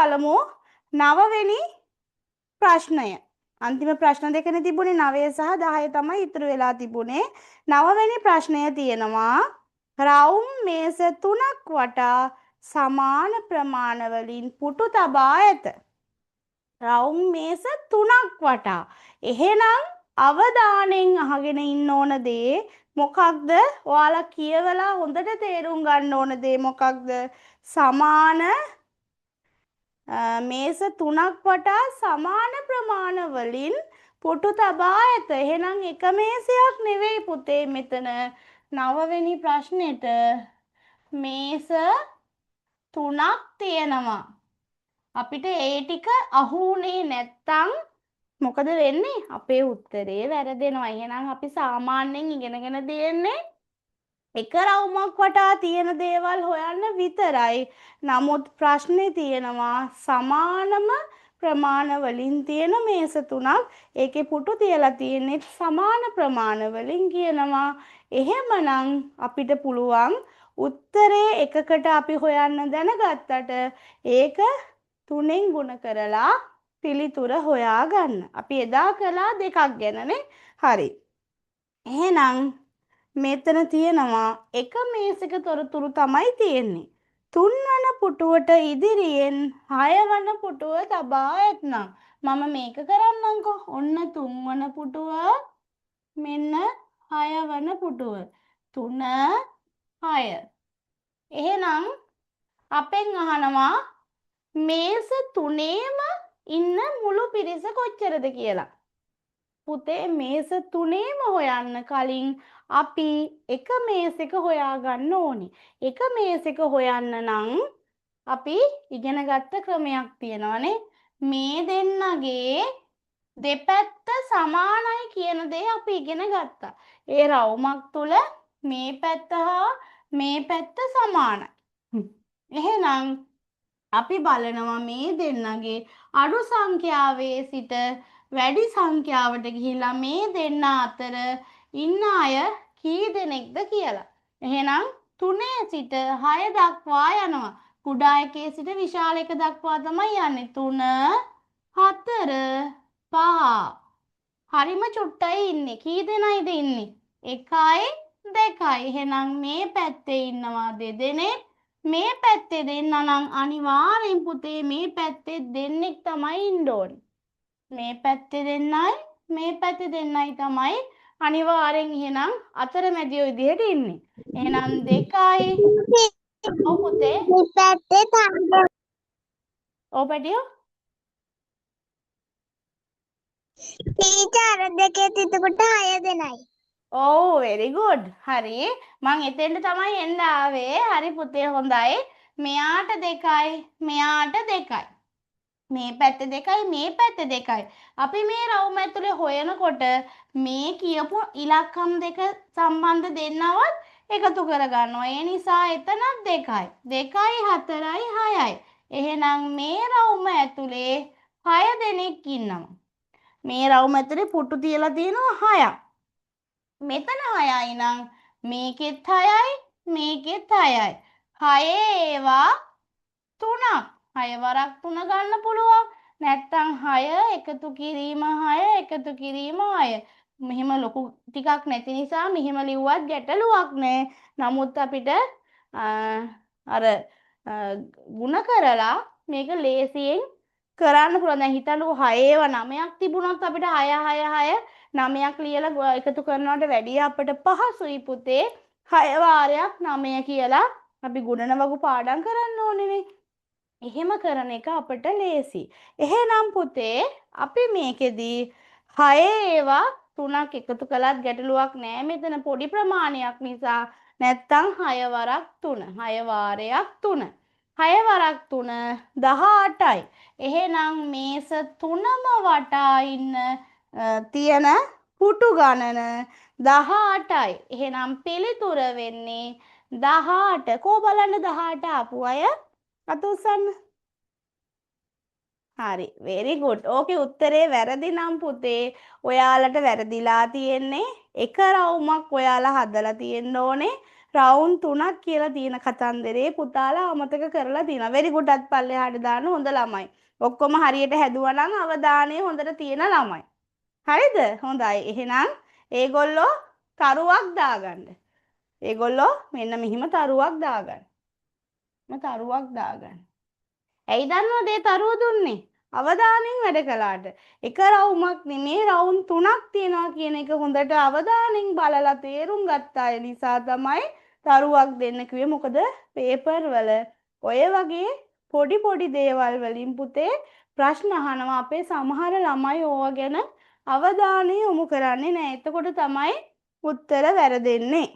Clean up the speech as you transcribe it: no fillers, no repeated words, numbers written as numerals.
බලමු 9 වෙනි ප්‍රශ්නය. අන්තිම ප්‍රශ්න දෙකනේ තිබුණේ 9 සහ 10 තමයි ඉතුරු වෙලා තිබුණේ. 9 වෙනි ප්‍රශ්නය තියෙනවා රවුම් මේස 3ක් වටා සමාන ප්‍රමාණ වලින් පුටු තබා ඇත. රවුම් මේස 3ක් වටා. එහෙනම් අවධානයෙන් අහගෙන ඉන්න ඕන දේ මොකක්ද? ඔයාලා කියවලා හොඳට තේරුම් ගන්න ඕන දේ මොකක්ද? සමාන මේස 3ක් වටා සමාන ප්‍රමාණ වලින් පුටු තබා ඇත. එහෙනම් එක මේසයක් නෙවෙයි පුතේ මෙතන 9 වෙනි ප්‍රශ්නෙට මේස 3ක් තියෙනවා. අපිට ඒ ටික අහුුනේ නැත්තම් මොකද වෙන්නේ? අපේ උත්තරේ වැරදෙනවා. එහෙනම් අපි සාමාන්‍යයෙන් ඉගෙනගෙන දෙන්නේ එක රවුමක් වටා තියෙන දේවල් හොයන්න විතරයි. නමුත් ප්‍රශ්නේ තියෙනවා සමානම ප්‍රමාණ වලින් තියෙන මේස 3ක්. ඒකේ පුටු තියලා තියෙන්නේ සමාන ප්‍රමාණ වලින් කියනවා. එහෙමනම් අපිට පුළුවන් උත්තරේ එකකට අපි හොයන්න දැනගත්තට ඒක 3ෙන් ගුණ කරලා පිළිතුර හොයාගන්න. අපි එදා කළා දෙකක් ගැනනේ. හරි. එහෙනම් මෙතන තියෙනවා එක මේසක තොරතුරු තමයි තියෙන්නේ. 3 වන පුටුවට ඉදිරියෙන් 6 වන පුටුව තබා ඇතනම් මම මේක කරන්නම්කෝ. ඔන්න 3 වන පුටුව මෙන්න 6 වන පුටුව. 3 6. එහෙනම් අපෙන් අහනවා මේස 3ේම ඉන්න මුළු පිරිස කොච්චරද කියලා. පුතේ මේස 3ේම හොයන්න කලින් අපි එක මේසෙක හොයාගන්න ඕනේ. එක මේසෙක හොයන්න නම් අපි ඉගෙන ගත්ත ක්‍රමයක් තියෙනවානේ. මේ දෙන්නගේ දෙපැත්ත සමානයි කියන දේ අපි ඉගෙන ගත්තා. ඒ රවුමක් තුල මේ පැත්ත හා මේ පැත්ත සමානයි. එහෙනම් අපි බලනවා මේ දෙන්නගේ අඩු සංඛ්‍යාවේ සිට වැඩි සංඛ්‍යාවට ගිහිලා මේ දෙන්න අතර ඉන්න අය කී දෙනෙක්ද කියලා. එහෙනම් 3 සිට 6 දක්වා යනවා. කුඩා එකේ සිට විශාල එක දක්වා තමයි යන්නේ. 3 4 5. හරිම චුට්ටයි ඉන්නේ. කී දෙනයිද ඉන්නේ? 1යි 2යි. එහෙනම් මේ පැත්තේ ඉන්නවා 2 දෙනෙක්. මේ පැත්තේ දෙන්න නම් අනිවාර්යෙන් පුතේ මේ පැත්තේ දෙන්නෙක් තමයි ඉන්න ඕනේ. මේ පැත්තේ දෙන්නයි මේ පැත්තේ දෙන්නයි තමයි අනිවාර්යෙන් එහෙනම් අතරමැදිය විදිහට ඉන්නේ. එහෙනම් 2යි. ඔව් පුතේ. මේ පැත්තේ තමයි. ඔව් පැටියෝ. ටීචර් දෙකේ තිතකොට 6 දෙනයි. ඔව් very good. හරි. මං එතෙන්ට තමයි එන්න ආවේ. හරි පුතේ හොඳයි. මෙයාට 2යි මෙයාට 2යි. මේ පැත්තේ 2යි මේ පැත්තේ 2යි. අපි මේ රවුම ඇතුලේ හොයනකොට මේ කියපු ඉලක්කම් දෙක සම්බන්ධ දෙන්නවත් එකතු කරගන්නවා. ඒ නිසා එතනත් 2යි. 2යි 4යි 6යි. එහෙනම් මේ රවුම ඇතුලේ 6 දෙනෙක් ඉන්නවා. මේ රවුම ඇතුලේ පුටු තියලා තියෙනවා 6ක්. මෙතන 6යි නම් මේකෙත් 6යි මේකෙත් 6යි. 6 ඒවා 3ක්. 6 වරක් 3 ගන්න පුළුවන්. නැත්තම් 6 එකතු කිරීම 6 එකතු කිරීම 6. මෙහෙම ලොකු ටිකක් නැති නිසා මෙහෙම ලිව්වත් ගැටලුවක් නෑ. නමුත් අපිට අර ಗುಣ කරලා මේක ලේසියෙන් කරන්න පුළුවන්. දැන් හිතන්නකෝ 6 ඒවා 9ක් තිබුණොත් අපිට 6 6 6 9ක් ලියලා එකතු කරනවට වැඩිය අපිට පහසුයි පුතේ 6 වාරයක් 9 කියලා අපි ගුණන වගු පාඩම් කරන්න ඕනේ. එහෙම කරන එක අපිට ලේසි. එහෙනම් පුතේ අපි මේකෙදී 6 ඒවා 3ක් එකතු කළත් ගැටලුවක් නෑ. මෙතන පොඩි ප්‍රමාණයක් නිසා නැත්තම් 6 වරක් 3 6 වාරයක් 3 6 වරක් 3 18යි. එහෙනම් මේස 3ම වටා ඉන්න තියෙන පුටු ගණන 18යි. එහෙනම් පිළිතුර වෙන්නේ 18. කෝ බලන්න 18 ආපු අය අත උස්සන්න. හරි very good. ඕකේ උත්තරේ වැරදි නම් පුතේ ඔයාලට වැරදිලා තියෙන්නේ. එක රවුමක් ඔයාලා හදලා තියෙන්න ඕනේ. රවුන්ඩ් 3ක් කියලා තියෙන කතන්දරේ පුතාලා අමතක කරලා තියෙනවා. වෙරි ගුඩ් අත් පල්ලෙහාට දාන්න හොඳ ළමයි. ඔක්කොම හරියට හැදුවා නම් අවධානය හොඳට තියෙන ළමයි. හරිද? හොඳයි. එහෙනම් ඒගොල්ලෝ තරුවක් දාගන්න. ඒගොල්ලෝ මෙන්න මෙහිම තරුවක් දාගන්න. තරුවක් දාගන්න. ඇයි දන්නවද ඒ තරුව දුන්නේ? අවධානයෙන් වැඩ කළාට. එක රවුමක් නෙමේ රවුන්ඩ් 3ක් තියෙනවා කියන එක හොඳට අවධානයෙන් බලලා තේරුම් ගත්ත අය නිසා තමයි තරුවක් දෙන්න කිව්වේ. මොකද පේපර් වල ඔය වගේ පොඩි පොඩි දේවල් වලින් පුතේ ප්‍රශ්න අහනවා. අපේ සමහර ළමයි ඕවා ගැන අවධානය යොමු කරන්නේ නැහැ. එතකොට තමයි උත්තර වැරදෙන්නේ.